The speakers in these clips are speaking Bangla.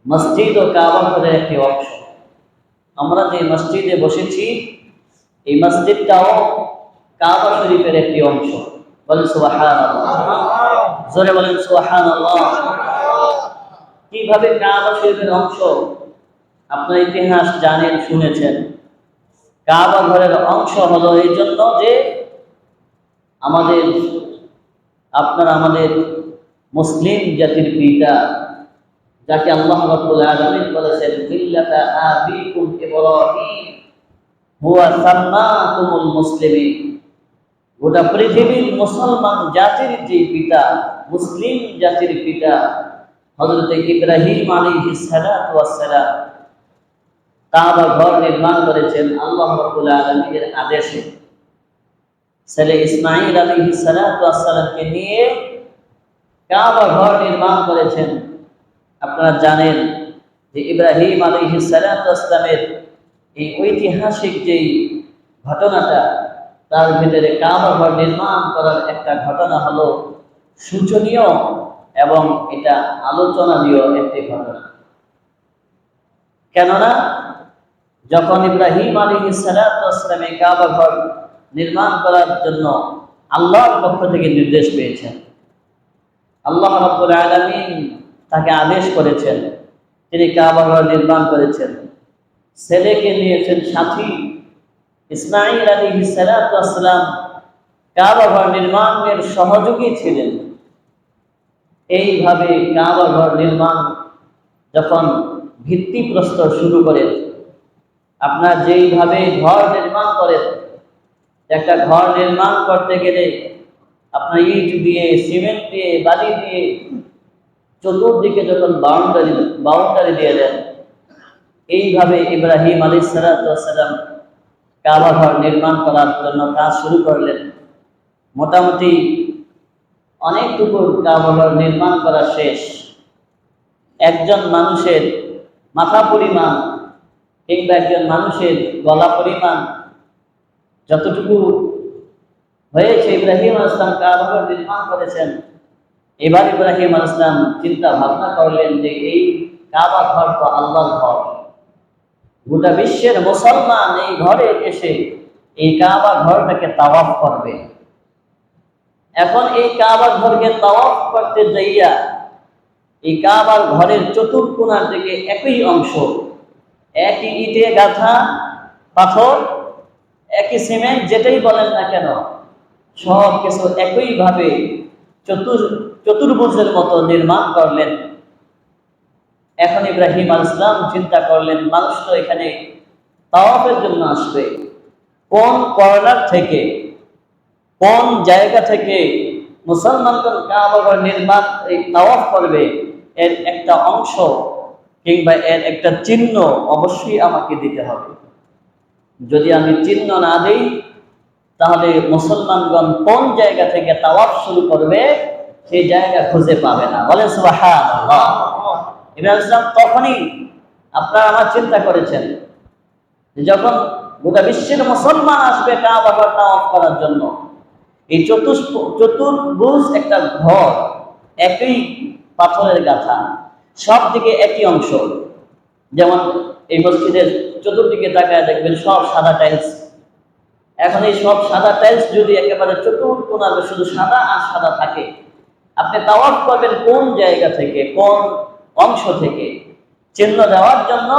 মসজিদ ও কাবা ঘরের একটি অংশ। আমরা যে মসজিদে বসেছি এই মসজিদটাও কাবা শরীফের একটি অংশ। বলেন সুবহানাল্লাহ, জোরে বলেন সুবহানাল্লাহ। কিভাবে কাবা শরীফের অংশ? আপনার ইতিহাস জানেন, শুনেছেন। কাবা ঘরের অংশ হলো এই জন্য যে আমাদের মুসলিম জাতির পিতা, যাকে আল্লাহ রাব্বুল আলামিন বলেছেন মিল্লাতা আবিকুম ইব্রাহিম হুয়া সাম্মাকুমুল মুসলিমিন। গোটা পৃথিবীর মুসলমান জাতির যে পিতা, মুসলিম জাতির পিতা হযরত ইব্রাহিম আলাইহিস সালাতু ওয়াস সালাম কাবা ঘর নির্মাণ করেছেন আল্লাহ রাব্বুল আলামিনের আদেশে। ছেলে ইসমাঈল আলাইহিস সালাতু ওয়াস সালামকে নিয়ে কাবা ঘর নির্মাণ করেছেন। আপনারা জানেন যে ইব্রাহিম আলাইহিস সালাতু ওয়াস সালামের এই ঐতিহাসিক যেই ঘটনাটা, তার ভিতরে কাবা ঘর নির্মাণ করার একটা ঘটনা হলো সূচনীয় এবং এটা আলোচনালীয় একটি ঘটনা। কেননা যখন ইব্রাহিম আলাইহিস সালাতু ওয়াস সালাম এই কাবা ঘর নির্মাণ করার জন্য আল্লাহর পক্ষ থেকে নির্দেশ পেয়েছেন, আল্লাহ রাব্বুল আলামিন তাকে আদেশ করেছেন, তিনি কাবা ঘর নির্মাণ করেছেন। ছেলেকে নিয়েছেন সাথী। ইসমাঈল আলাইহিস সালাতু ওয়াস সালাম কাবা ঘর নির্মাণের সহযোগী ছিলেন। এইভাবে কাবা ঘর নির্মাণ যখন ভিত্তিপ্রস্তর শুরু করেন, আপনার যেইভাবে ঘর নির্মাণ করেন, একটা ঘর নির্মাণ করতে গেলে আপনার ইট দিয়ে, সিমেন্ট দিয়ে, বালি দিয়ে চতুর্দিকে যখন বাউন্ডারি দিয়ে দেন, এইভাবে ইব্রাহিম আলাইহিস সালাতু ওয়াস সালাম কাবা ঘর নির্মাণ করার জন্য কাজ শুরু করলেন। মোটামুটি অনেকটুকু কাবা ঘর নির্মাণ করা শেষ। একজন মানুষের মাথা পরিমাণ কিংবা একজন মানুষের গলা পরিমাণ যতটুকু হয়েছে, ইব্রাহিম আলাইহিস সালাম কাবা ঘর নির্মাণ করেছেন। এবার ইব্রাহিম আলাইহিস সালাম চিন্তা ভাবনা করলেন যে এই কাবা ঘর তো আল্লাহর ঘর, গোটা বিশ্বের মুসলমান এই ঘরে এসে এই কাবা ঘরটাকে তাওয়াফ করবে। এখন এই কাবা ঘরকে তাওয়াফ করতে যাইয়া এই কাবার ঘরের চতুর্কোণার দিকে একই অংশ, একই ইটে গাঁথা পাথর, একই সিমেন্ট, যেটাই বলেন না কেন, সব কিছু একইভাবে চতুর্ভুজের মতো নির্মাণ করলেন। এখন ইব্রাহিম আলাইহিস সালাম চিন্তা করলেন, মানুষ তো এখানে তাওয়াফের জন্য আসবে, কোন কর্নার থেকে, কোন জায়গা থেকে মুসলমানগণ কাবা ঘর নির্মাণ এই তাওয়াফ করবে, এর একটা অংশ কিংবা এর একটা চিহ্ন অবশ্যই আমাকে দিতে হবে। যদি আমি চিহ্ন না দিই তাহলে মুসলমানগণ কোন জায়গা থেকে তাওয়াফ শুরু করবে সেই জায়গা খুঁজে পাবে না। বলেন সুবহানাল্লাহ। ইব্রাহিম আলাইহিস সালাম তখনই আপনারা আমার চিন্তা করেছেন যে যখন গোটা বিশ্বের মুসলমান আসবে কাবা ঘর তাওয়াফ করার জন্য, এই চতুর্ভুজ একটা ঘর, একই পাথরের গাঁথা, সব দিকে একই অংশ। যেমন এই মসজিদের চতুর্দিকে তাকায় দেখবেন সব সাদা টাইলস। এখন এই সব সাদা টাইলস যদি একেবারে চতুর্কোণাতে শুধু সাদা আর সাদা থাকে, আপনি তাওয়াফ করবেন কোন জায়গা থেকে, কোন অংশ থেকে? চিহ্ন দেওয়ার জন্য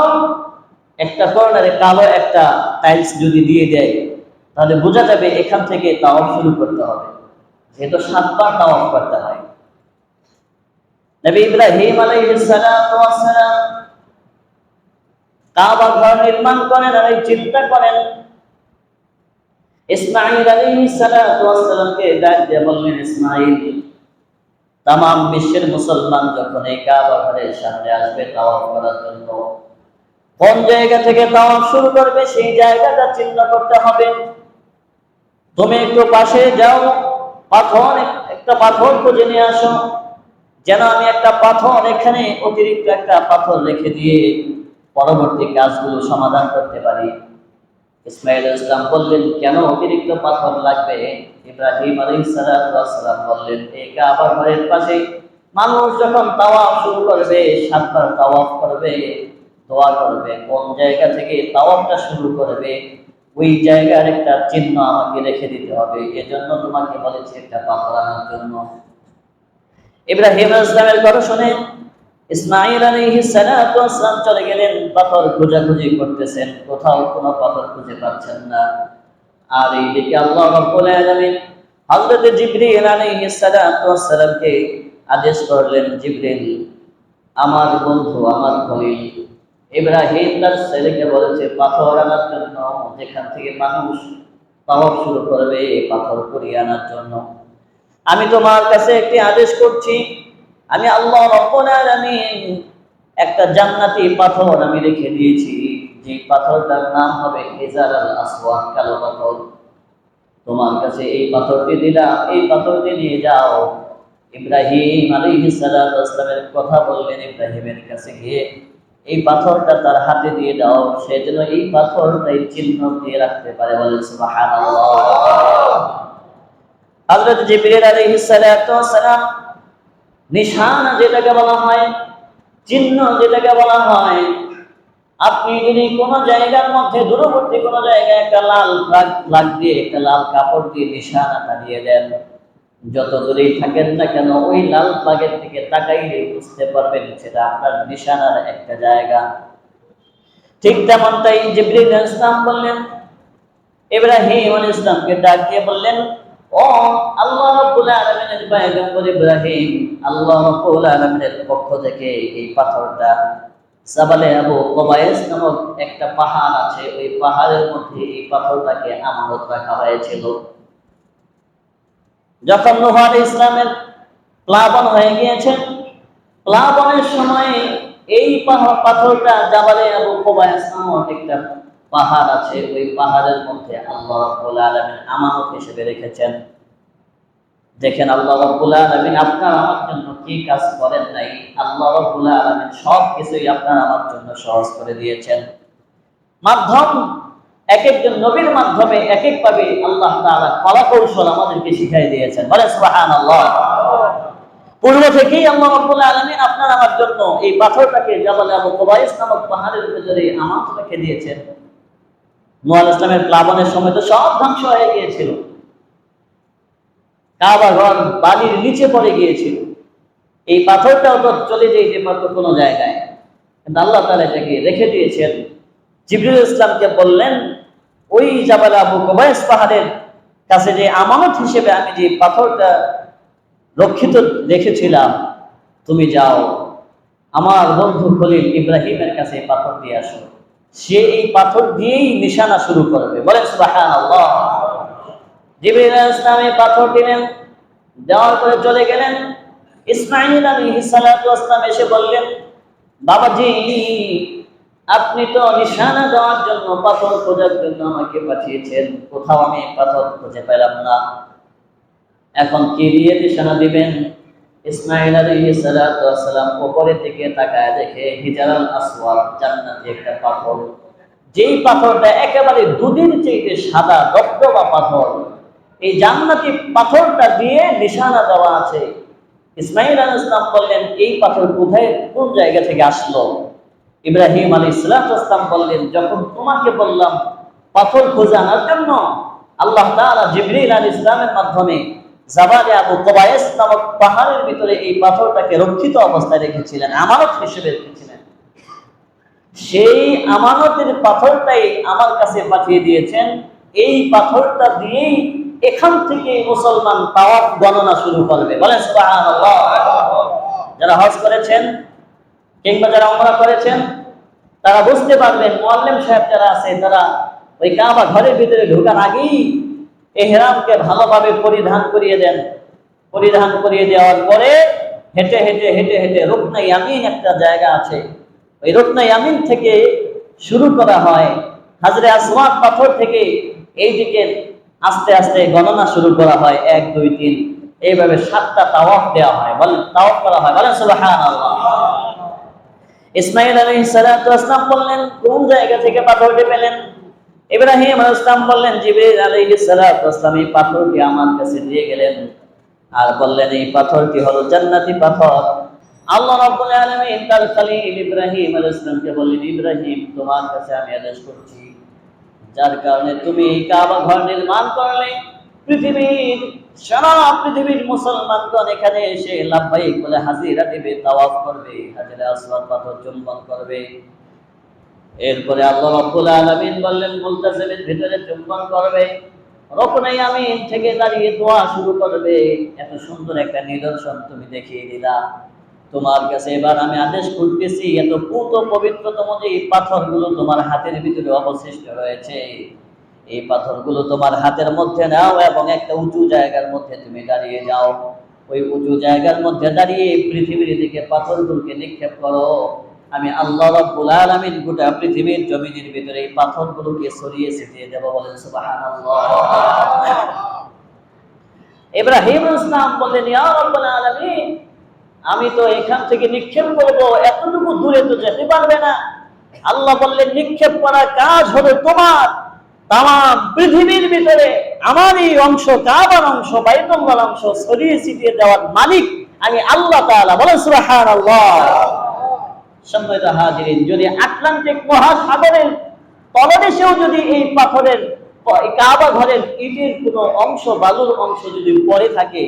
একটা কর্নারে কালো একটা টাইলস যদি দিয়ে দেয় তাহলে বোঝা যাবে এখান থেকে তাওয়াফ শুরু করতে হবে, যেহেতু 7 বার তাওয়াফ করতে হয়। নবী ইব্রাহিম আলাইহিস সালাতু ওয়াস সালাম কাবা ঘর নির্মাণ করেন আর এই চিন্তা করেন। ইসমাঈল আলাইহিস সালাতু ওয়াস সালামকে ডাক দিয়ে বললেন, ইসমাঈল, তামাম বিশ্বের মুসলমান যখন এই কাবা ঘরের সামনে আসবে তাওয়াফ করার জন্য, কোন জায়গা থেকে তাওয়াফ শুরু করবে সেই জায়গাটা চিহ্ন করতে হবে। তুমি একটু পাশে যাও, একটা পাথর খুঁজে নিয়ে আসো, যেন আমি একটা পাথর এখানে অতিরিক্ত একটা পাথর রেখে দিয়ে পরবর্তী কাজগুলো সমাধান করতে পারি। ইসমাঈল আলাইহিস সালাম বললেন, কেন অতিরিক্ত পাথর লাগবে? ইব্রাহিম আলাইহিস সালাম বললেন, এই কাবা ঘরের পাশে মানুষ যখন তাওয়াফ শুরু করবে, 7 বার তাওয়াফ করবে, দোয়া করবে, কোন জায়গা থেকে তাওয়াফটা শুরু করবে ওই জায়গার একটা চিহ্ন আমাকে রেখে দিতে হবে। এজন্য তোমাকে বলেছি একটা পাথর আনার জন্য। ইব্রাহিম আলাইহিস সালামের কথা শুনে ইসমাঈল আলাইহিস সালাতু ওয়াস সালাম চলে গেলেন, পাথর খোঁজাখুঁজি করতেছেন, কোথাও কোনো পাথর খুঁজে পাচ্ছেন না। আর এইদিকে আল্লাহ রাব্বুল আলামিন হযরত জিবরীল আলাইহিস সালাতু ওয়াস সালামকে আদেশ করলেন, জিবরীল, আমার বন্ধু, আমার খলিল ইব্রাহিম তার ছেলেকে বলেছে পাথর আনার জন্য, যেখান থেকে মানুষ তাওয়াফ শুরু করবে পাথর কুড়িয়ে আনার জন্য। আমি তোমার কাছে একটি আদেশ করছি, আমি আল্লাহ রাব্বুল আলামিন একটা জান্নাতি পাথর আমি রেখে দিয়েছি, যে পাথরটার নাম হবে হিজার আল আসওয়াদ, কালো পাথর। তোমার কাছে এই পাথরটি দিলাম, এই পাথরটি নিয়ে যাও। ইব্রাহিম আলাইহিস সালাতু ওয়াস সালামের কথা বললেন, ইব্রাহিমের কাছে গিয়ে এই পাথরটা তার হাতে দিয়ে দাও, সে যেন এই পাথরটাই চিহ্ন দিয়ে রাখতে পারে। বলেন সুবহানাল্লাহ। হযরত জিবরীল আলাইহিস সালাতু ওয়াস সালাম নিশানা যেটাকে বলা হয়, চিহ্ন যেটাকে বলা হয়, আপনি যদি কোনো জায়গার মধ্যে দূরবর্তী কোনো জায়গায় একটা লাল ফ্লাগ দিয়ে, একটা লাল কাপড় দিয়ে নিশানাটা দিয়ে দেন, যত দূরেই থাকেন না কেন ওই লাল ফ্লাগের দিকে তাকাইলে বুঝতে পারবেন সেটা আপনার নিশানার একটা জায়গা। ঠিক তেমনটাই জিবরীল আলাইহিস সালাম বললেন, ইব্রাহিম আলাইহিস সালামকে ডাক দিয়ে বললেন, ও আল্লাহ রাব্বুল আলামিনের পয়গম্বর ইব্রাহিম, আল্লাহ রাব্বুল আলামিনের পক্ষ থেকে এই পাথরটা জাবালে আবু কুবাইস নামক একটা পাহাড় আছে, ওই পাহাড়ের মধ্যে এই পাথরটাকে আমানত রাখা হয়েছিল। যখন নূহ আলাইহিস সালামের প্লাবন হয়ে গিয়েছেন, প্লাবনের সময় এই পাথরটা জাবালে আবু কুবাইস নামক একটা পাহাড় আছে, ওই পাহাড়ের মধ্যে আল্লাহ রাব্বুল আলামিন আমানত হিসেবে রেখেছেন। দেখেন আল্লাহ রাব্বুল আলামিন আপনার আমার জন্য কি কাজ করেন নাই, আল্লাহ রাব্বুল আলামিন সব কিছুই আপনার আমার জন্য সহজ করে দিয়েছেন। মাধ্যম এক একজন নবীর মাধ্যমে এক এক ভাবে আল্লাহ তাআলা কলা কৌশল আমাদেরকে শিখিয়ে দিয়েছেন। বলেন সুবহানাল্লাহ। পূর্ব থেকেই আল্লাহ রাব্বুল আলামিন আপনার আমার জন্য এই পাথরটাকে জাবালে আবু কুবাইস নামক পাহাড়ের উপরে আমানত রেখে দিয়েছেন। নূহ আলাইহিস সালামের প্লাবনের সময় তো সব ধ্বংস হয়ে গিয়েছিল, কাবা ঘর বালির নিচে পড়ে গিয়েছিল, এই পাথরটাও তো চলে যেতে পারতো কোনো জায়গায়, কিন্তু আল্লাহ তাআলা এটাকে রেখে দিয়েছেন। জিবরিল ইসলামকে বললেন, ওই জাবালে আবু কুবাইস পাহাড়ের কাছে যে আমানত হিসেবে আমি যে পাথরটা রক্ষিত রেখেছিলাম, তুমি যাও আমার বন্ধু খলিল ইব্রাহিমের কাছে পাথর দিয়ে আসো, সে এই পাথর দিয়েই নিশানা শুরু করবে। বলেন সুবহানাল্লাহ। জিবরিল আলাইহিস সালাম এই পাথর দিলেন, দেওয়ার পরে চলে গেলেন। ইসমাঈল আলাইহিস সালাতু ওয়াস সালাম এসে বললেন, বাবাজি, আপনি তো নিশানা দেওয়ার জন্য, পাথর খোঁজার জন্য আমাকে পাঠিয়েছেন, কোথাও আমি পাথর খুঁজে পেলাম না, এখন কি দিয়ে নিশানা দিবেন? ইসমাঈল আলাইহিস সালাতু ওয়াস সালাম উপরের দিকে তাকায় দেখে হিজারুল আসওয়াদ, জান্নাতি একটা পাথর, যেই পাথরটা একেবারে দুধের চেয়ে সাদা দবদবা পাথর, এই জান্নাতি পাথরটা দিয়ে নিশানা দেওয়া আছে। ইসমাঈল আলাইহিস সালাম বললেন, এই পাথর কোথায়, কোন জায়গা থেকে আসলো? ইব্রাহিম আলাইহিস সালাম বললেন, যখন তোমাকে বললাম পাথর খোঁজানোর জন্য, আল্লাহ তাআলা জিবরিল আলাইহিস সালামের মাধ্যমে জাবালে আবু কুবাইস নামক পাহাড়ের ভিতরে এই পাথরটাকে রক্ষিত অবস্থায় রেখেছিলেন, আমানত হিসেবে রেখেছিলেন। সেই আমানতের পাথরটাই আমার কাছে পাঠিয়ে দিয়েছেন। এই পাথরটা দিয়েই এখান থেকে মুসলমান তাওয়াফ গণনা শুরু করবে। বলেন সুবহানাল্লাহ। যারা হজ করেছেন কিংবা যারা উমরা করেছেন তারা বুঝতে পারবেন, মুআল্লিম সাহেব যারা আছে তারা ওই কাবা ঘরের ভিতরে ঢোকার আগেই ইহরামকে ভালোভাবে পরিধান করিয়ে দেন। পরিধান করিয়ে দেওয়ার পরে হেঁটে হেঁটে হেঁটে হেঁটে রুকনে ইয়ামিন একটা জায়গা আছে, ওই রুকনে ইয়ামিন থেকে শুরু করা হয়, হাজরে আসওয়াদ পাথর থেকে এইদিকে আস্তে আস্তে গণনা শুরু করা হয়, 1 2 3 এইভাবে 7টা তাওয়াফ দেওয়া হয়। বলেন তাওয়াফ করা হয়। বলেন সুবহানাল্লাহ। ইসমাঈল আলাইহিস সালাতু ওয়াস সালাম বললেন, কোন জায়গা থেকে পাথরটি পেলেন? ইব্রাহিম আলাইহিস সালাম বললেন, জিবরিল আলাইহিস সালাতু ওয়াস সালাম এই পাথরটি আমার কাছে দিয়ে গেলেন। আর বললেন এই পাথরটি হলো জান্নাতি পাথর। আল্লাহ রাব্বুল আলামিন তার খলিল ইব্রাহিম আলাইহিস সালামকে বললেন, ইব্রাহিম, তোমার কাছে আমি আদেশ করছি, যার কারণে তুমি এই কাবা ঘর নির্মাণ করলে, পৃথিবীর সারা পৃথিবীর মুসলমানগণ এখানে এসে লাব্বাইক বলে হাজিরা দিবে, তাওয়াফ করবে, হাজরে আসওয়াদ পাথর চুম্বন করবে। এরপরে আল্লাহ রাব্বুল আলামিন বললেন মুলতাজিমের ভিতরে চুম্বন করবে, রুকনে ইয়ামিন থেকে দাঁড়িয়ে দোয়া শুরু করবে। এত সুন্দর একটা নিদর্শন তুমি দেখিয়ে দিলা। তোমার কাছে এবার আমি আদেশ করতেছি, এত পুত পবিত্রতম যে এই পাথরগুলো তোমার হাতের ভিতরে অবশিষ্ট রয়েছে, এই পাথরগুলো তোমার হাতের মধ্যে নাও এবং একটা উঁচু জায়গার মধ্যে তুমি দাঁড়িয়ে যাও। ওই উঁচু জায়গার মধ্যে দাঁড়িয়ে পৃথিবীর দিকে পাথরগুলোকে নিক্ষেপ করো। আমি আল্লাহ রাব্বুল আলামিন গোটা পৃথিবীর জমিনের ভিতরে এই পাথরগুলোকে ছড়িয়ে ছিটিয়ে দেব। বলেন সুবহানাল্লাহ। ইব্রাহিম ইসলাম বললেন, ইয়া রাব্বুল আলামিন, আমি তো এখান থেকে নিক্ষেপ করব, এতটুকু দূরে তো যেতে পারবে না। আল্লাহ বললেন, নিক্ষেপ করার কাজ হলো তোমার। তাম পৃথিবীর ভিতরে আমার এই অংশ, কাবার অংশ, বাইতুল্লাহর অংশ ছড়িয়ে ছিটিয়ে দেওয়ার মালিক আমি আল্লাহ তাআলা। বলেন সুবহানাল্লাহ। সম্মানিত হাজিরিন, যদি আটলান্টিক মহাসাগরের তলদেশেও যদি এই পাথরের কাবা ঘরের ইটের কোনো অংশ, বালুর অংশ যদি পড়ে থাকে,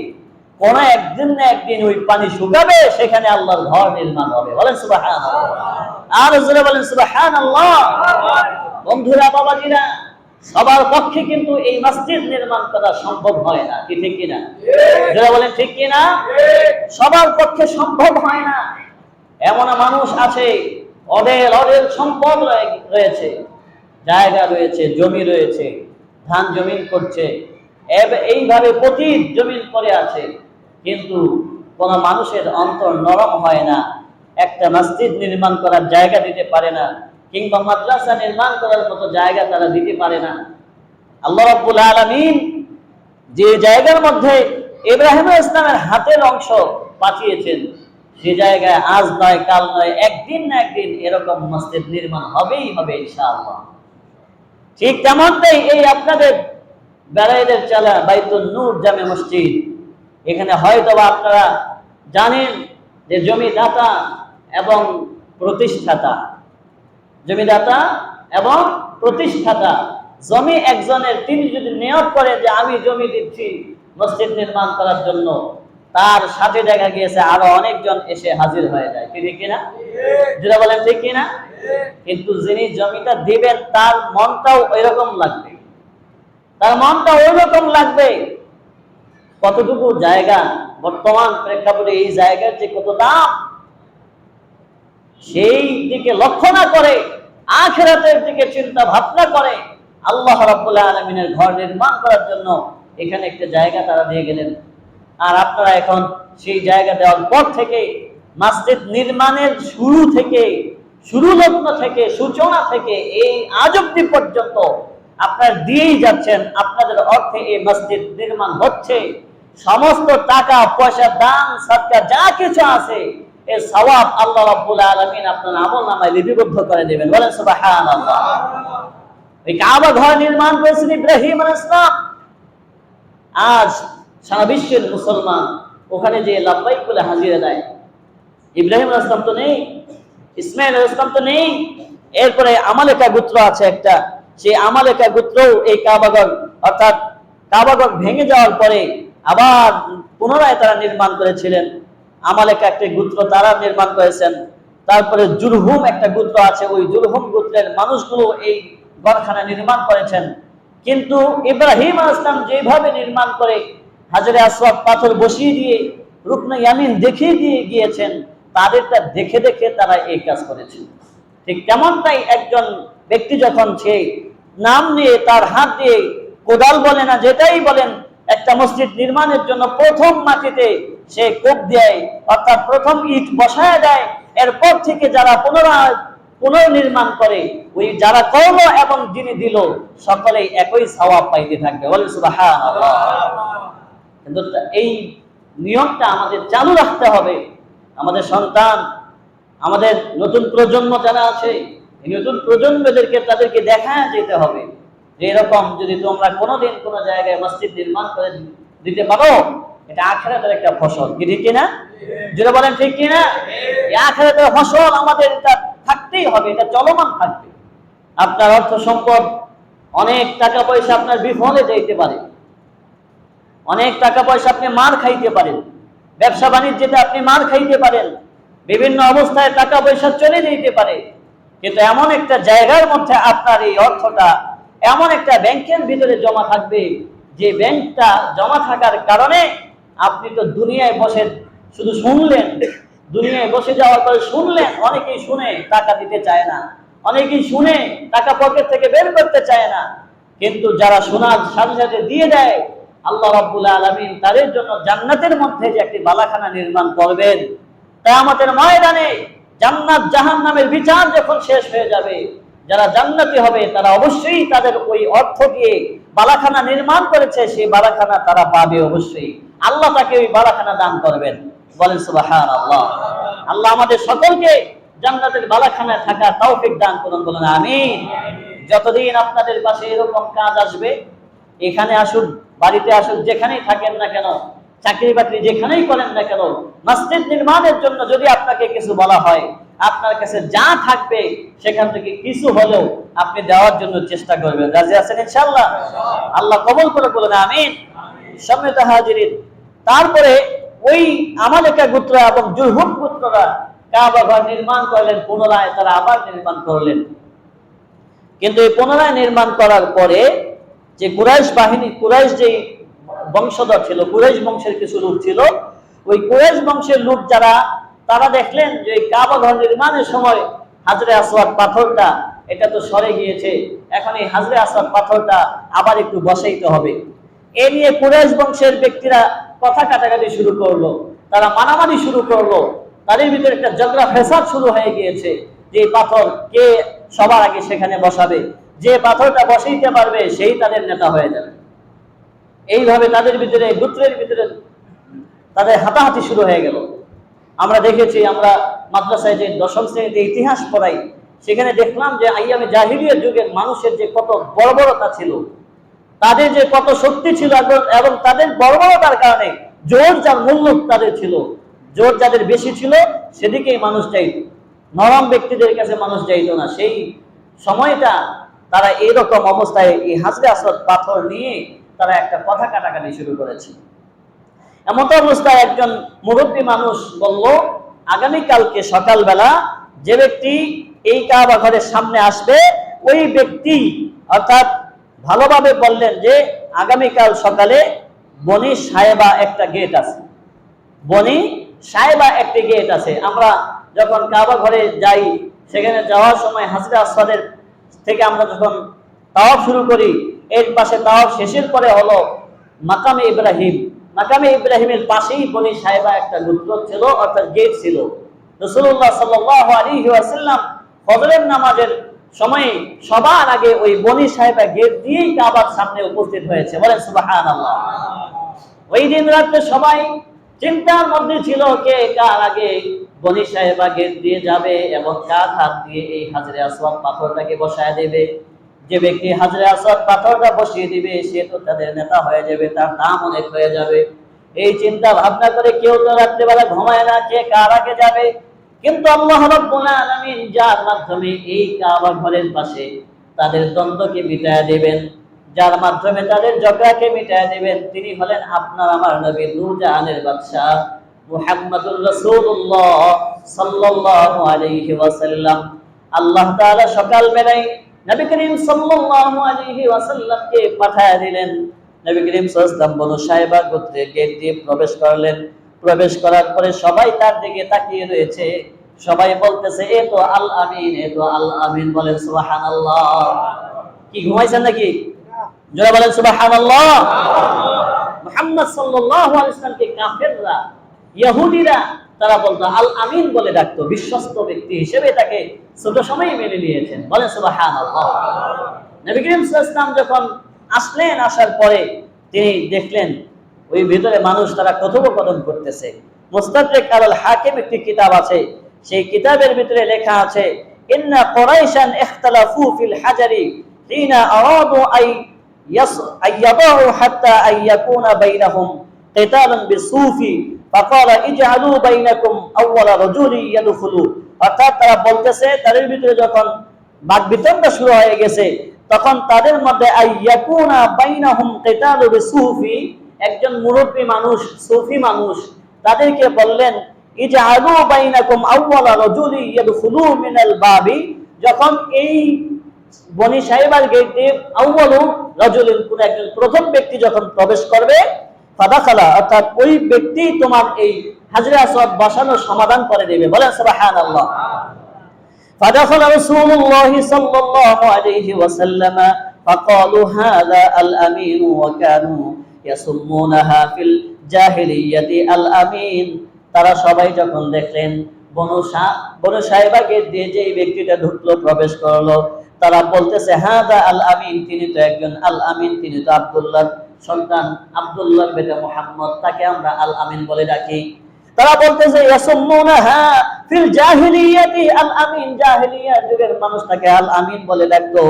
কোন একদিন না একদিন ওই পানি শুকাবে, সেখানে আল্লাহর ঘর নির্মাণ হবে। বলেন সুবহানাল্লাহ। আর জোরে বলেন সুবহানাল্লাহ। বন্ধুরা, বাবাজিরা, সবার পক্ষে কিন্তু এই মসজিদ নির্মাণ করা সম্ভব হয় না, কি ঠিক কিনা? যারা বলেন ঠিক কিনা? সবার পক্ষে সম্ভব হয় না। এমন মানুষ আছে, ওদের সম্পদ রয়েছে, জায়গা রয়েছে, জমি রয়েছে, ধান জমিন করছে, এইভাবে পতিত জমিন করে আছে, কিন্তু কোন মানুষের অন্তর নরম হয় না, একটা মসজিদ নির্মাণ করার জায়গা দিতে পারে না, কিংবা মাদ্রাসা নির্মাণ করার মতো জায়গা তারা দিতে পারে না। আল্লাহ রাব্বুল আলামিন যে জায়গার মধ্যে ইব্রাহিম ইসলামের হাতের অংশ পাঠিয়েছেন, সে জায়গায় আজ নয়, কাল নয়, একদিন না একদিন এরকম মসজিদ নির্মাণ হবেই হবে ইনশাআল্লাহ। ঠিক তেমনটাই এই আপনাদের বেড়াইদের চালা বাইতুল নূর জামে মসজিদ, এখানে হয়তো আপনারা জানেন যে জমিদাতা এবং প্রতিষ্ঠাতা, জমিদাতা এবং প্রতিষ্ঠাতা, জমি একজনের, তিনি যদি নিয়োগ করে যে আমি জমি দিচ্ছি মসজিদ নির্মাণ করার জন্য, তার সাথে দেখা গিয়েছে আরো অনেকজন এসে হাজির হয়ে যায়, কি ঠিক কিনা? যেটা বলেন ঠিক কিনা? কিন্তু যিনি জমিটা দিবেন তার মনটাও ওইরকম লাগবে, তার মনটা ওইরকম লাগবে। কতটুকু জায়গা বর্তমান প্রেক্ষাপটে এই জায়গার যে কত দাম, সেই দিকে লক্ষ্য না করে আখিরাতের দিকে চিন্তা ভাবনা করে আল্লাহ রাব্বুল আলামিনের ঘর নির্মাণ করার জন্য এখানে একটা জায়গা তারা দিয়ে গেলেন। আর আপনারা এখন সেই জায়গা দেওয়ার পর থেকে মসজিদ নির্মাণের শুরু লগ্ন থেকে, সূচনা থেকে এই আজ অব্দি পর্যন্ত আপনারা দিয়েই যাচ্ছেন। আপনাদের অর্থে এই মসজিদ নির্মাণ হচ্ছে। সমস্ত টাকা পয়সা, দান সদকা যা কিছু আছে, এর সওয়াব আল্লাহ রাব্বুল আলামিন আপনার আমলনামায় লিপিবদ্ধ করে দেবেন। বলেন সুবহানাল্লাহ। এই কাবা ঘর নির্মাণ করেছেন ইব্রাহিম আলাইহিস সালাম। আজ সারা বিশ্বের মুসলমান ওখানে যে লাব্বাইক বলে হাজিরা দেয়। ইব্রাহিম আলাইহিস সালাম তো নেই, ইসমাইল আলাইহিস সালাম তো নেই, এরপরে আমালেকা গোত্র আছে একটা, সেই আমালেকা গোত্র এই কাবাঘর, অর্থাৎ কাবাঘর ভেঙে যাওয়ার পরে আবার পুনরায় তারা নির্মাণ করেছিলেন। আমালেকা একটা গোত্র, তারা নির্মাণ করেছেন। তারপরে জুরহুম একটা গোত্র আছে, ওই জুরহুম গোত্রের মানুষগুলো এই ঘরখানা নির্মাণ করেছেন। কিন্তু ইব্রাহিম আলাইহিস সালাম যেভাবে নির্মাণ করে হাজরে আসওয়াদ পাথর বসিয়ে দিয়ে রুকনে ইয়ামিন দেখিয়ে দিয়ে গিয়েছেন, তাদেরটা দেখে দেখে তারা এই কাজ করেছেন। ঠিক তেমনটাই একজন ব্যক্তি যখন সে নাম নিয়ে তার হাত দিয়ে কোদাল বলে না যেটাই বলেন, একটা মসজিদ নির্মাণের জন্য প্রথম মাটিতে সে কোপ দেয়, অর্থাৎ প্রথম ইট বসায় দেয়, এরপর থেকে যারা পুনর্নির্মাণ করে, ওই যারা করলো এবং যিনি দিল, সকলেই একই সওয়াব পাইতে থাকবে। বলেন সুবহানাল্লাহ। কিন্তু এই নিয়মটা আমাদের চালু রাখতে হবে। আমাদের সন্তান, আমাদের নতুন প্রজন্ম যারা আছে, এই নতুন প্রজন্মদেরকে তাদেরকে দেখায় যেতে হবে যে এরকম যদি তোমরা কোনোদিন কোনো জায়গায় মসজিদ নির্মাণ করে দিতে পারো, এটা আখিরাতের একটা ফসল, কি ঠিক কিনা? যেটা বলেন ঠিক কিনা? এই আখিরাতের ফসল আমাদের এটা থাকতেই হবে, এটা চলমান থাকবে। আপনার অর্থ সম্পদ, অনেক টাকা পয়সা আপনার বিফলে যাইতে পারে, অনেক টাকা পয়সা আপনি মার খাইতে পারেন, ব্যবসা বাণিজ্যতে আপনি মার খাইতে পারেন, বিভিন্ন অবস্থায় টাকা পয়সা চলে যেতে পারে, কিন্তু এমন একটা জায়গার মধ্যে আপনার এই অর্থটা এমন একটা ব্যাংকের ভিতরে জমা থাকবে, যে ব্যাংকটা জমা থাকার কারণে আপনি তো দুনিয়ায় বসে শুধু শুনলেন, দুনিয়ায় বসে যাওয়ার পরে শুনলেন, অনেকেই শুনে টাকা দিতে চায় না, অনেকেই শুনে টাকা পকেট থেকে বের করতে চায় না, কিন্তু যারা শোনার সাথে সাথে দিয়ে দেয়, আল্লাহ রাব্বুল আলামিন তাদের জন্য জান্নাতের মধ্যে যে একটি বালাখানা নির্মাণ করবেন, কিয়ামতের ময়দানে জান্নাত জাহান্নামের বিচার যখন শেষ হয়ে যাবে, যারা জান্নাতি হবে তারা অবশ্যই তাদের ওই অর্থ দিয়ে বালাখানা নির্মাণ করেছে, সেই বালাখানা তারা পাবে অবশ্যই। আল্লাহ তাকে ওই বালাখানা দান করবেন, বলেন সুবহানাল্লাহ। আল্লাহ আমাদের সকলকে জান্নাতের বালাখানায় থাকার তৌফিক দান করুন, বলেন আমিন। যতদিন আপনাদের পাশে এরকম কাজ আসবে, এখানে আসুন, বাড়িতে আসুন, যেখানেই থাকেন না কেন, চাকরি বাকরি যেখানেই করেন না কেন, মসজিদ নির্মাণের জন্য যদি আপনাকে কিছু বলা হয়, আপনার কাছে যা থাকবে সেখান থেকে কিছু হলেও আপনি দেওয়ার জন্য চেষ্টা করবেন। রাজি আছেন ইনশাআল্লাহ? আল্লাহ কবুল করে, বলেন আমিন। সম্মানিত হাজিরিন, তারপরে ওই আমালেকা গোত্র এবং জুরহুম গোত্ররা কাবা ঘর নির্মাণ করলেন, পুনরায় তারা আবার নির্মাণ করলেন। কিন্তু এই পুনরায় নির্মাণ করার পরে যে কুরাইশ বাহিনী, কুরাইশ যে বংশধর ছিল, কুরাইশ বংশের কিছু লোক ছিল, ওই কুরাইশ বংশের লোক যারা, তারা দেখলেন যে কাবা ঘর নির্মাণের সময় হাজরে আসওয়াদ পাথরটা এটা তো সরে গিয়েছে, এখন এই হাজরে আসওয়াদ পাথরটা আবার একটু বসাইতে হবে। এ নিয়ে কুরাইশ বংশের ব্যক্তিরা কথা কাটাকাটি শুরু করলো, তারা মারামারি শুরু করলো, তাদের ভিতরে একটা ঝগড়া ফেসাদ শুরু হয়ে গিয়েছে যে পাথর কে সবার আগে সেখানে বসাবে, যে পাথরটা বসাইতে পারবে সেই তাদের নেতা হয়ে যাবে। এইভাবে তাদের ভিতরে, গোত্রের ভিতরে তাদের হাতাহাতি শুরু হয়ে গেল। আমরা দেখেছি, আমরা মাদ্রাসায় যে দশম শ্রেণীতে ইতিহাস পড়াই, সেখানে দেখলাম যে আইয়ামে জাহিলিয়ার যুগের মানুষের যে কত বর্বরতা ছিল, তাদের যে কত শক্তি ছিল, এবং তাদের বর্বরতার কারণে জোর যার মূল্য তাদের ছিল, জোর যাদের বেশি ছিল সেদিকেই মানুষ চাইত, নরম ব্যক্তিদের কাছে মানুষ যাইত না। সেই সময়টা তারা এইরকম অবস্থায় এই হাজরে আসওয়াদ পাথর নিয়ে তারা একটা কথা কাটাকাটি শুরু করেছে। এমন অবস্থায় একজন মুরব্বী মানুষ বলল, আগামীকালকে সকালবেলা যে ব্যক্তি এই কাবা ঘরের সামনে আসবে, ওই ব্যক্তি, অর্থাৎ ভালোভাবে বললেন যে আগামীকাল সকালে বনি সাহেবা একটা গেট আছে, বনি সাহেবা একটি গেট আছে। আমরা যখন কাবা ঘরে যাই, সেখানে যাওয়ার সময় হাজরে আসওয়াদের থেকে আমরা যখন তাওয়াফ শুরু করি, এর পাশে তাওয়াফ শেষের পরে হলো মাকামে ইব্রাহিম, মাকামে ইব্রাহিমের পাশেই বনি সাহেবা একটা গোত্র ছিল, অর্থাৎ গেট ছিল। রাসূলুল্লাহ সাল্লাল্লাহু আলাইহি ওয়াসাল্লাম ফজরের নামাজের সময়ে সবার আগে ওই বনি সাহেবা গেট দিয়েই কাবার সামনে উপস্থিত হয়েছে, বলেন সুবহানাল্লাহ। ওই দিন রাতে সবাই চিন্তার মধ্যে ছিল কে কার আগে বনি সাহেবা গেট দিয়ে যাবে এবং কার হাত দিয়ে এই হাজরে আসওয়াদ পাথরটাকে বসায় দেবে। যে ব্যক্তি হাজরে আসওয়াদ পাথরটা বসিয়ে দিবে সে তো তাদের নেতা হয়ে যাবে, তার দাম অনেক হয়ে যাবে। এই চিন্তা ভাবনা করে কেউ তো রাত্রেবেলা ঘুমায় না, কে কার আগে যাবে। কিন্তু আল্লাহ রাব্বুল আলামিন যার মাধ্যমে এই কাবা ঘরের পাশে তাদের দ্বন্দ্বকে মিটায় দেবেন, যার মাধ্যমে তাদের ঝগড়াকে মিটায় দেবেন, তিনি হলেন আপনার আমার নবী নূর জাহানের বাদশা মুহাম্মদুর রাসূলুল্লাহ সাল্লাল্লাহু আলাইহি ওয়াসাল্লাম। আল্লাহ তাআলা সকাল বেলায় নবী করিম সাল্লাল্লাহু আলাইহি ওয়াসাল্লামকে পাঠায় দিলেন। নবী করিম সাল্লাল্লাহু আলাইহি ওয়াসাল্লাম বনু সাহেবা গোত্রের গেট দিয়ে প্রবেশ করলেন। প্রবেশ করার পরে সবাই তার দিকে তাকিয়ে রয়েছে, সবাই বলতেছে এ তো আল আমিন, এ তো আল আমিন, বলেন সুবহানাল্লাহ। কি ঘুমাইছেন নাকি? যারা বলেন সুবহানাল্লাহ। মুহাম্মদ সাল্লাল্লাহু আলাইহি ওয়াসাল্লামকে কাফেররা, ইহুদিরা তারা বলতো আল আমিন বলে ডাকতো, বিশ্বস্ত ব্যক্তি হিসেবে তাকে ছোট সময় মেনে নিয়েছেন, বলেন সুবহানাল্লাহ। নবী করিম সাল্লাল্লাহু আলাইহি ওয়াসাল্লাম যখন আসলেন, আসার পরে তিনি দেখলেন ওই ভিতরে মানুষ তারা কথোপকথন করতেছে। মুস্তাদরিক আল হাকিম একটি কিতাব আছে, সেই কিতাবের ভিতরে লেখা আছে ইন্না কুরাইশান ইখতালাফু ফিল হাজারি হিনা আরাদু আই ইয়াদাউ হাত্তা আই ইয়াকুনা বাইনাহুম কিতালান বিসুফি ফাকালা ইজআলু বাইনাকুম আউওয়ালা রাজুলি ইয়াদখুলু। অর্থাৎ তারা বলতেছে, তাদের ভিতরে যখন বাকবিতণ্ড শুরু হয়ে গেছে, তখন তাদের মধ্যে আইয়াকুনা বাইনাহুম কিতালু বিসুফি, একজন মুরব্বী মানুষ, সুফি মানুষ, তাদেরকে বললেন ইজআলু বাইনাকুম আউওয়ালা রাজুলি ইয়াদখুলু মিনাল বাবি, যখন এই বনি সাইবার গেট দিয়ে আউওয়ালু রাজুলিন, কোন একজন প্রথম ব্যক্তি যখন প্রবেশ করবে, ফাদাখালা, অর্থাৎ ওই ব্যক্তি তোমার এই হাজরে আসওয়াদ বসানোর সমাধান করে দেবে। বলেন সুবহানাল্লাহ। ফাদাখালা রাসূলুল্লাহ সাল্লাল্লাহু আলাইহি ওয়াসাল্লাম ফাকালু হাযা আল আমিন ওয়া কানু ইয়াসুমুনাহা ফিল জাহিলিয়াতি আল আমিন। তারা সবাই যখন দেখলেন বনু সাইবা গেট দিয়ে যে ব্যক্তিটা ঢুকলো, প্রবেশ করলো, তারা বলতেছে হাযা আল আমিন, তিনি তো একজন আল আমিন, তিনি তো আব্দুল্লাহ সন্তান, আব্দুল্লাহ বেটা মুহাম্মদ, তাকে আমরা আল আমিন বলে ডাকি। তারা বলতেছে ইয়াসুমুনাহা ফিল জাহিলিয়াতি আল আমিন, জাহিলিয়ার যুগের মানুষ তাকে আল আমিন বলে ডাকতো।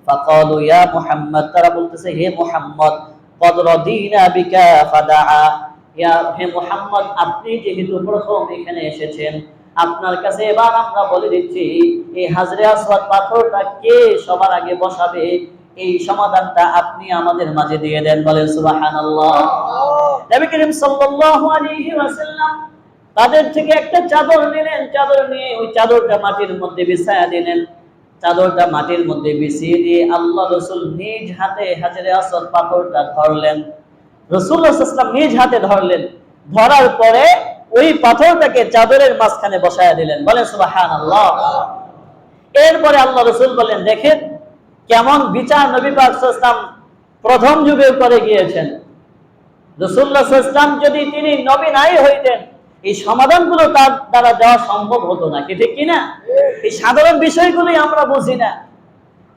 ফাকালু ইয়া মুহাম্মদ, তারা বলতেছে হে মুহাম্মদ, ক্বাদ রাদিনা বিকা ফাদাআ, ইয়া হে মুহাম্মদ, আপনি যেহেতু প্রথম এখানে এসেছেন, আপনার কাছে এবার আমরা বলে দিচ্ছি, এই হাজরে আসওয়াদ পাথরটা কে সবার আগে বসাবে, এই সমাধানটা আপনি আমাদের মাঝে দিয়ে দেন। বলেন সুবহানাল্লাহ। নবী করিম সাল্লাল্লাহু আলাইহি ওয়াসাল্লাম তাদের থেকে একটা চাদর নিলেন, চাদর নিয়ে ওই চাদরটা মাটির মধ্যে বিছায়া দিলেন। চাদরটা মাটির মধ্যে বিছিয়ে দিয়ে আল্লাহ রাসূল নিজ হাতে হাজরে আসওয়াদ পাথরটা ধরলেন। রাসূলুল্লাহ সাল্লাল্লাহু আলাইহি ওয়াসাল্লাম নিজ হাতে ধরলেন, ধরার পরে ওই পাথরটাকে চাদরের মাঝখানে বসায়া দিলেন। বলেন সুবহানাল্লাহ। এরপরে আল্লাহ রাসূল বলেন, দেখেন কেমন বিচার নবী পাক সাল্লাল্লাহু আলাইহি ওয়াসাল্লাম প্রথম যুগে করে গিয়েছেন। রাসূলুল্লাহ সাল্লাল্লাহু আলাইহি ওয়াসাল্লাম যদি তিনি নবী নাই হইতেন, এই সমাধানগুলো তার দ্বারা দেওয়া সম্ভব হতো না, কি ঠিক কিনা? এই সাধারণ বিষয়গুলোই আমরা বুঝি না।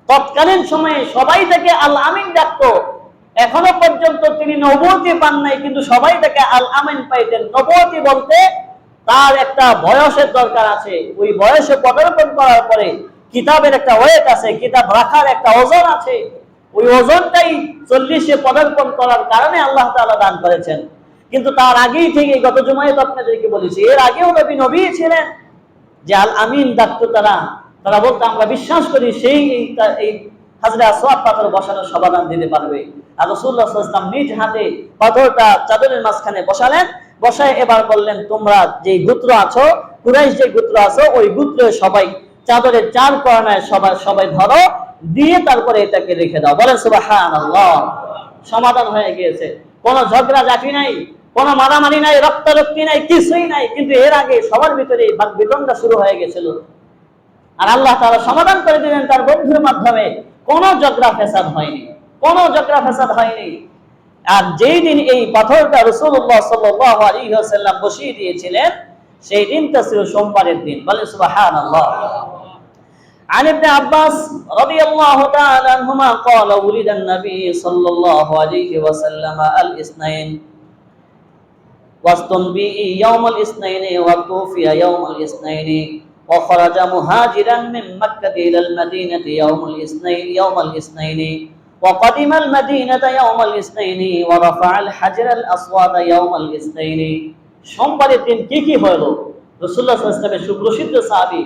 তৎকালীন সময়ে সবাই তাকে আল আমিন ডাকতো। এখনো পর্যন্ত তিনি নবুয়তি পান নাই, কিন্তু সবাই তাকে আল আমিন পাইতেন। নবুয়তি বলতে তার একটা বয়সের দরকার আছে, ওই বয়সে পদার্পণ করার পরে কিতাবের একটা ওয়েট আছে, কিতাব রাখার একটা ওজন আছে, ওই ওজনটাই 40-এ পদার্পণ করার কারণে আল্লাহ তাআলা দান করেছেন। কিন্তু তার আগেই থেকে, গত জুমায় তো আপনাদেরকে বলেছি, এর আগেও নবী ছিলেন যে আল আমিন ডাকতো। তারা বলতো আমরা বিশ্বাস করি সেই এই হাজরে আসওয়াদ পাথর বসানোর সমাধান দিতে পারবে। আর রাসূলুল্লাহ সাল্লাল্লাহু আলাইহি ওয়াসাল্লাম নিজ হাতে পাথরটা চাদরের মাঝখানে বসালেন। বসায় এবার বললেন, তোমরা যে গোত্র আছো, কুরাইশ যে গোত্র আছো, ওই গোত্রের সবাই চাদরের চার কোণায় সবাই ধরো, দিয়ে তারপরে এটাকে রেখে দাও। বলেন সুবহানাল্লাহ। সমাধান হয়ে গিয়েছে, কোনো ঝগড়া ঝাঁটি নাই, কোনো মারামারি নাই, রক্তারক্তি নাই, কিছুই নাই। কিন্তু এর আগে সবার ভিতরে বাকবিতণ্ড শুরু হয়ে গেছিল, আর আল্লাহ তাআলা সমাধান করে দিলেন তার বন্ধুর মাধ্যমে। কোনো ঝগড়া ফেসাদ হয়নি, কোনো ঝগড়া ফেসাদ হয়নি। আর যেই দিন এই পাথরটা রাসূলুল্লাহ সাল্লাল্লাহু আলাইহি ওয়াসাল্লাম বসিয়ে দিয়েছিলেন, সেই দিনটা ছিল সোমবারের দিন। বলেন সুবহানাল্লাহ। عن ابن عباس رضي الله تعالى عنهما قال ولد النبي صلى الله عليه وسلم الاثنين واستنبئ يوم الاثنين وتوفي يوم الاثنين وخرج مهاجرا من مكة إلى المدينة يوم الاثنين وقدم المدينة يوم الاثنين ورفع الحجر الأسود يوم الاثنين। সোমবারের দিন কি হলো? রাসূলুল্লাহ সাল্লাল্লাহু আলাইহি ওয়াসাল্লামের সুপ্রসিদ্ধ সাহাবী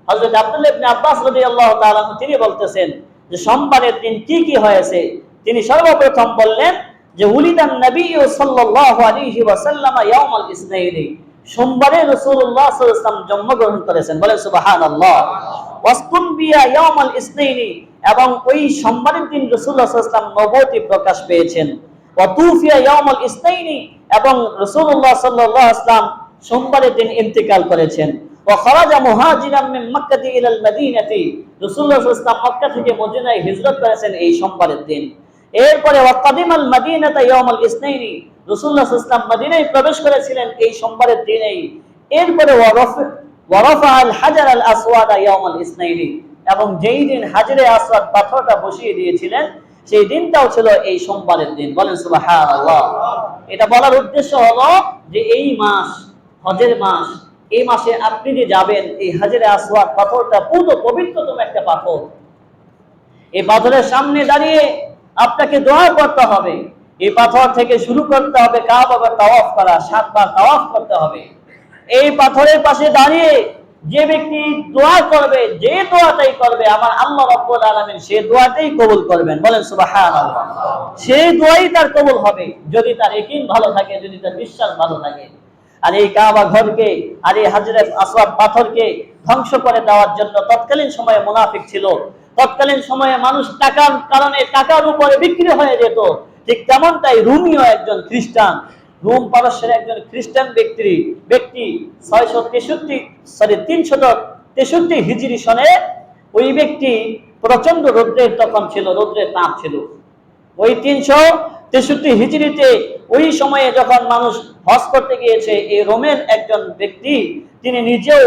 হযরত আব্দুল্লাহ ইবনে আব্বাস রাদিয়াল্লাহু তাআলা তিনি বলতেছেন যে সোমবারের দিন কি হয়েছে। তিনি সর্বপ্রথম বললেন যে উলিদান নবী সাল্লাল্লাহু আলাইহি ওয়াসাল্লাম ইয়াউমাল ইসনাইন, সোমবারে রাসূলুল্লাহ সাল্লাল্লাহু আলাইহি ওয়াসাল্লাম জন্মগ্রহণ করেছেন। বলেন সুবহানাল্লাহ। ওয়াসতুনবিয়া ইয়াউমাল ইসনাইন, এবং ওই সোমবারের দিন রাসূলুল্লাহ সাল্লাল্লাহু আলাইহি ওয়াসাল্লাম নবুয়তি প্রকাশ পেয়েছেন। ওয়া তুফিয়া ইয়াউমাল ইসনাইন, এবং রাসূলুল্লাহ সাল্লাল্লাহু আলাইহি ওয়াসাল্লাম সোমবারের দিন ইন্তেকাল করেছেন। ওয়া খারাজা মুহাজিরাম মিন মক্কা ইলাল মাদিনাতি, রাসূলুল্লাহ সাল্লাল্লাহু আলাইহি ওয়াসাল্লাম মক্কা থেকে মদিনায় হিজরত করেছেন এই সোমবারের দিন। এরপরে ওয়া কাদিমাল মাদিনাতা ইয়াউমাল ইসনাইন, রাসূলুল্লাহ সাল্লাল্লাহু আলাইহি ওয়াসাল্লাম মদিনায় প্রবেশ করেছিলেন এই সোমবারের দিনেই। এরপরে ওয়া রাফাআল হাজার আল আসওয়াদ ইয়াউমাল ইসনাইন, এবং যেই দিন হাজরে আসওয়াদ পাথরটা বসিয়ে দিয়েছিলেন সেই দিনটাও ছিল এই সোমবারের দিন। বলেন সুবহানাল্লাহ। এটা বলার উদ্দেশ্য হলো যে এই মাস হজের মাস, এই মাসে আপনি যে যাবেন, এই হাজরে আসওয়াদ পাথরটা পুরো পবিত্রতম একটা পাথর। এই পাথরের সামনে দাঁড়িয়ে আপনাকে দোয়া করতে হবে, এই পাথর থেকে শুরু করতে হবে কাবা ঘর তাওয়াফ করা, 7 বার তাওয়াফ করতে হবে। এই পাথরের পাশে দাঁড়িয়ে যে ব্যক্তি দোয়া করবে, যে দোয়াটাই করবে, আমার আল্লাহ রাব্বুল আলামিন সেই দোয়াটাই কবুল করবেন। বলেন সুবহানাল্লাহ। সেই দোয়াই তার কবুল হবে যদি তার ইয়াকিন ভালো থাকে, যদি তার বিশ্বাস ভালো থাকে। আর এই কাবা ঘরকে আর এই হাজরে আসওয়াদ পাথরকে ধ্বংস করে দেওয়ার জন্য তৎকালীন সময়ে মুনাফিক ছিল। তৎকালীন সময়ে মানুষ টাকার কারণে টাকার উপরে বিক্রি হয়ে যেত। ঠিক তেমনটাই রুমিও একজন খ্রিস্টান, রোম পারস্যের একজন খ্রিস্টান ব্যক্তি 363 হিজরি সনে ওই ব্যক্তি প্রচন্ড রৌদ্রের তখন ছিল, রৌদ্রের তাপ ছিল। ওই 363 হিজরিতে ওই সময়ে যখন মানুষ হজ করতে গিয়েছে, এই রোমের একজন ব্যক্তি তিনি নিজেও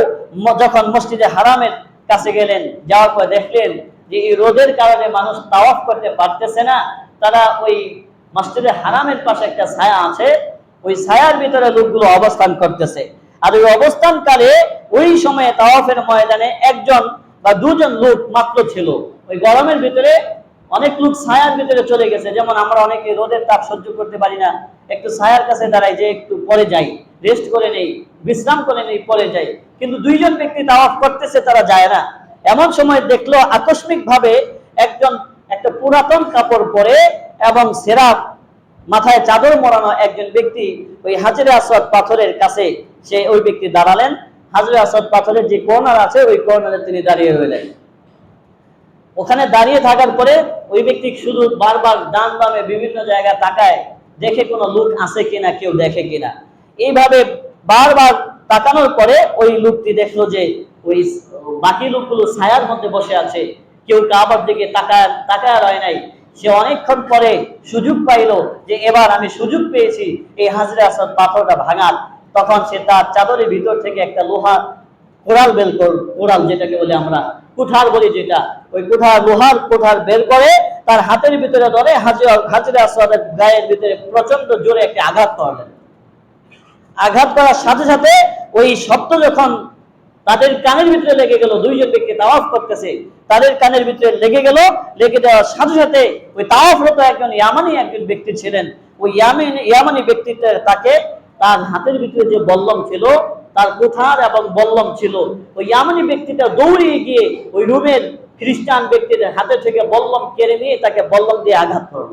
যখন মসজিদে হারামের কাছে গেলেন, যাওয়ার পর দেখলেন যে এই রোদের কারণে মানুষ তাওয়াফ করতে পারতেছে না। তারা ওই মসজিদে হারামের পাশে একটা ছায়া আছে, ওই ছায়ার ভিতরে লোকগুলো অবস্থান করতেছে। আর ওই অবস্থানকালে ওই সময়ে তাওয়াফের ময়দানে 1 বা 2 লোক মাত্র ছিল। ওই গরমের ভিতরে অনেক লোক ছায়ার ভিতরে চলে গেছে। যেমন আমরা অনেকে রোদের তাপ সহ্য করতে পারি না, একটু ছায়ার কাছে দাঁড়াই, যে একটু পরে যাই, রেস্ট করে নেই, বিশ্রাম করে নেই, পরে যাই। কিন্তু 2 ব্যক্তি তাওয়াফ করতেছে, তারা যায় না। এমন সময় দেখলো আকস্মিক ভাবে একটা পুরাতন কাপড় পরে এবং সেরাপ মাথায় চাদর মোড়ানো একজন ব্যক্তি ওই হাজরে আসওয়াদ পাথরের কাছে ওই ব্যক্তি দাঁড়ালেন। হাজরে আসওয়াদ পাথরের যে কর্নার আছে ওই কর্নারে তিনি দাঁড়িয়ে রইলেন। ওখানে দাঁড়িয়ে থাকার পরে ওই ব্যক্তি শুধু বারবার ডান বামে বিভিন্ন জায়গায় তাকায়, দেখে কোনো লোক আছে কিনা, কেউ দেখে কিনা। এইভাবে বারবার তাকানোর পরে ওই লোকটি দেখলো যে ওই বাকি লোকগুলো ছায়ার মধ্যে বসে আছে, কেউ কাবার দিকে তাকায় রয় নাই। সে অনেকক্ষণ পরে সুযোগ পাইল যে এবার আমি সুযোগ পেয়েছি এই হাজরে আসওয়াদ পাথরটা ভাঙার। তখন সে তার চাদরের ভিতর থেকে একটা লোহার কোড়াল যেটাকে বলি আমরা কুঠার বলি, যেটা ওই লোহার কুঠার বের করে তার হাতের ভিতরে ধরে হাজরে আসওয়াদের গায়ের ভিতরে প্রচন্ড জোরে একটা আঘাত করলেন। আঘাত করার সাথে সাথে ওই শব্দ যখন তাদের কানের ভিতরে লেগে গেল, 2 ব্যক্তি তাওয়াফ করতেছে, তাদের কানের ভিতরে লেগে গেল। লেগে দেওয়ার সাথে সাথে ওই তাওয়াফরত একজন একজন ব্যক্তি ছিলেন, ওই ইয়ামানি ব্যক্তিটা তাকে তার হাতের ভিতরে যে বল্লম ছিল, তার কুঠার এবং বল্লম ছিল, ওই ইয়ামানি ব্যক্তিটা দৌড়িয়ে গিয়ে ওই রোমের খ্রিস্টান ব্যক্তির হাতে থেকে বল্লম কেড়ে নিয়ে তাকে বল্লম দিয়ে আঘাত করল।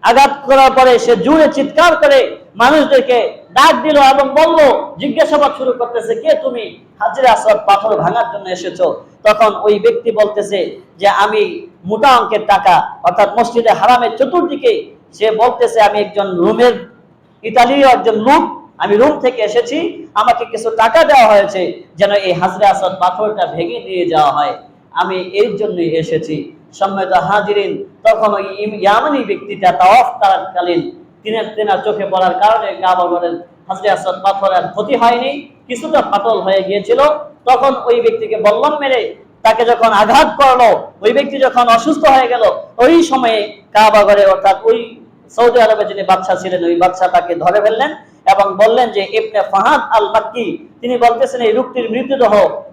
আঘাত করার পরে সে জোরে চিৎকার করে মানুষদেরকে ডাক দিল এবং বলল, জিজ্ঞাসাবাদ শুরু করতেছে, কে তুমি? হাজরে আসওয়াদ পাথর ভাঙার জন্য এসেছো? তখন ওই ব্যক্তি বলতেছে যে আমি মোটা অঙ্কের টাকা, অর্থাৎ মসজিদে হারামের চতুর্দিকে সে বলতেছে আমি একজন রোমের ইতালীয় একজন লোক, আমি রোম থেকে এসেছি, আমাকে কিছু টাকা দেওয়া হয়েছে যেন এই হাজরে আসওয়াদ পাথরটা ভেঙে নিয়ে যাওয়া হয়, আমি এর জন্যই এসেছি। সম্মানিত হাজিরিন, তখন ওই ইয়ামানি ব্যক্তিটা তাওয়াফ করাকালীন তিনার চোখে পড়ার কারণে কাবা ঘরের হাজরে আসওয়াদ পাথরের ক্ষতি হয়নি, কিছুটা ফাটল হয়ে গিয়েছিল। তখন ওই ব্যক্তিকে বল্লম মেরে তাকে যখন আঘাত করলো, ওই ব্যক্তি যখন অসুস্থ হয়ে গেল, ওই সময়ে কাবা ঘরে অর্থাৎ ওই সৌদি আরবে যিনি বাদশা ছিলেন, ওই বাদশা তাকে ধরে ফেললেন এবং বললেন যে ইবনে ফাহাদ আল মাক্কি, তিনি বলতেছেন এই লোকটির মৃতদেহ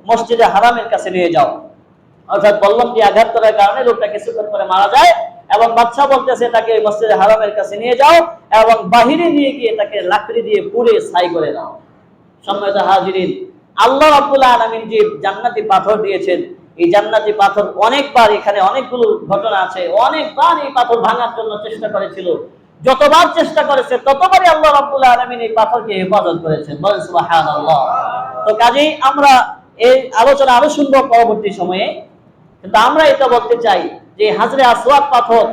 মসজিদে হারামের কাছে নিয়ে যাও। অর্থাৎ বল্লম দিয়ে আঘাত করার কারণে লোকটা কিছুক্ষণ পরে মারা যায় এবং বাদশা বলতেছে তাকে মসজিদে হারামের কাছে নিয়ে যাও এবং বাহিরে নিয়ে গিয়ে তাকে লাকড়ি দিয়ে পুড়ে ছাই করে দাও। সম্মানিত হাজিরিন, আল্লাহ রাব্বুল আলামিন যে জান্নাতি পাথর দিয়েছেন, এই জান্নাতি পাথর অনেকবার, এখানে অনেকগুলো ঘটনা আছে, অনেকবার এই পাথর ভাঙার জন্য চেষ্টা করেছিল। যতবার চেষ্টা করেছে ততবারই আল্লাহ রাব্বুল আলামিন এই পাথরকে হেফাজত করেছেন। বলেন সুবহানাল্লাহ। তো কাজেই আমরা এই আলোচনা আরো শুনবো পরবর্তী সময়ে, কিন্তু আমরা এটা বলতে চাই যে হাজরে আসওয়াদ পাথর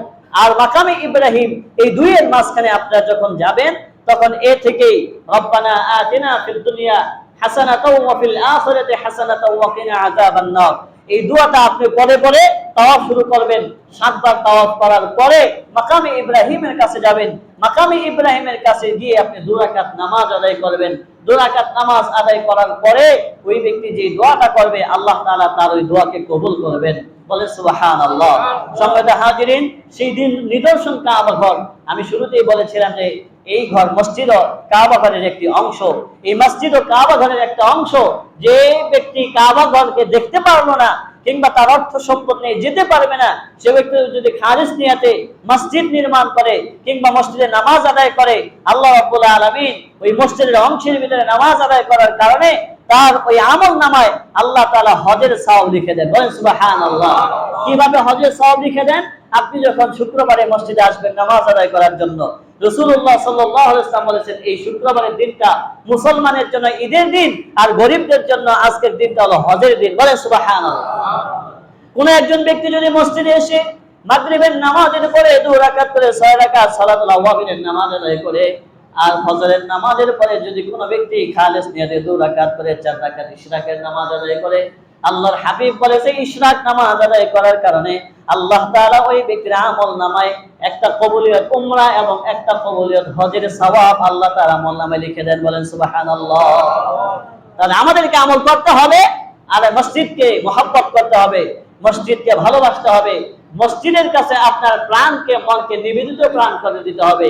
আর মাকামে ইব্রাহিম এই দুইয়ের মাঝখানে আপনারা যখন যাবেন, তখন এ থেকেই রব্বানা আতিনা ফিদ দুনিয়া হাসানাতাও ওয়া ফিল আখিরাতি হাসানাতাও ওয়া কিনা আযাবান নার, এই দোয়াটা আপনি পরে পরে তাওয়াফ শুরু করবেন। 7 বার তাওয়াফ করার পরে মাকামে ইব্রাহিমের কাছে যাবেন। মাকামে ইব্রাহিমের কাছে গিয়ে আপনি 2 রাকাত নামাজ আদায় করবেন। 2 রাকাত নামাজ আদায় করার পরে ওই ব্যক্তি যে দোয়াটা করবে, আল্লাহ তাআলা তার ওই দোয়াকে কবুল করবেন। বলে সুবহানাল্লাহ। সম্মানিত হাজিরিন, সেই দিন নিদর্শন কাবা ঘর, আমি শুরুতেই বলেছিলাম যে এই ঘর মসজিদ ও কাবা ঘরের একটি অংশ। এই মসজিদ ও কাবা ঘরের একটা অংশ। যে ব্যক্তি কাবা ঘরকে দেখতে পারলো না, কিংবা তার অর্থ সম্পদ নিয়ে যেতে পারবে না, সে ব্যক্তি যদি খালিস নিয়াতে মসজিদ নির্মাণ করে কিংবা মসজিদে নামাজ আদায় করে, আল্লাহ রাব্বুল আলামিন ওই মসজিদের অংশের ভিতরে নামাজ আদায় করার কারণে তার ওই আমল নামায় আল্লাহ তাআলা হজের সওয়াব লিখে দেন। বলেন সুবহানাল্লাহ। কিভাবে হজের সওয়াব লিখে দেন? আপনি যখন শুক্রবারে মসজিদে আসবেন নামাজ আদায় করার জন্য, রাসূলুল্লাহ সাল্লাল্লাহু আলাইহি ওয়াসাল্লাম বলেছেন এই শুক্রবারের দিনটা মুসলমানের জন্য ঈদের দিন, আর গরিবদের জন্য আজকের দিনটা হলো হজের দিন। বলেন সুবহানাল্লাহ। কোন একজন ব্যক্তি যদি মসজিদে এসে মাগরিবের নামাজের পরে 2 রাকাত করে 6 রাকাত সালাতুল আওয়াবিনের নামাজ আদায় করে, আর ফজরের নামাজের পরে যদি কোনো ব্যক্তি খালিস নিয়তে 2 রাকাত করে 4 রাকাত ইশরাকের নামাজ আদায় করে, আল্লাহর হাবিব বলেছে ইশরাক নামাজ আদায় করার কারণে আল্লাহ তাআলা ওই ব্যক্তির আমল নামায় একটা কবুলিয়ত উমরা এবং একটা কবুলিয়ত হজের সওয়াব আল্লাহ তাআলা আমল নামায় লিখে দেন। বলেন সুবহানাল্লাহ। তাহলে আমাদেরকে আমল করতে হবে, আর মসজিদকে মহব্বত করতে হবে, মসজিদকে ভালোবাসতে হবে, মসজিদের কাছে আপনার প্রাণকে মনকে নিবেদিত প্রাণ করে দিতে হবে।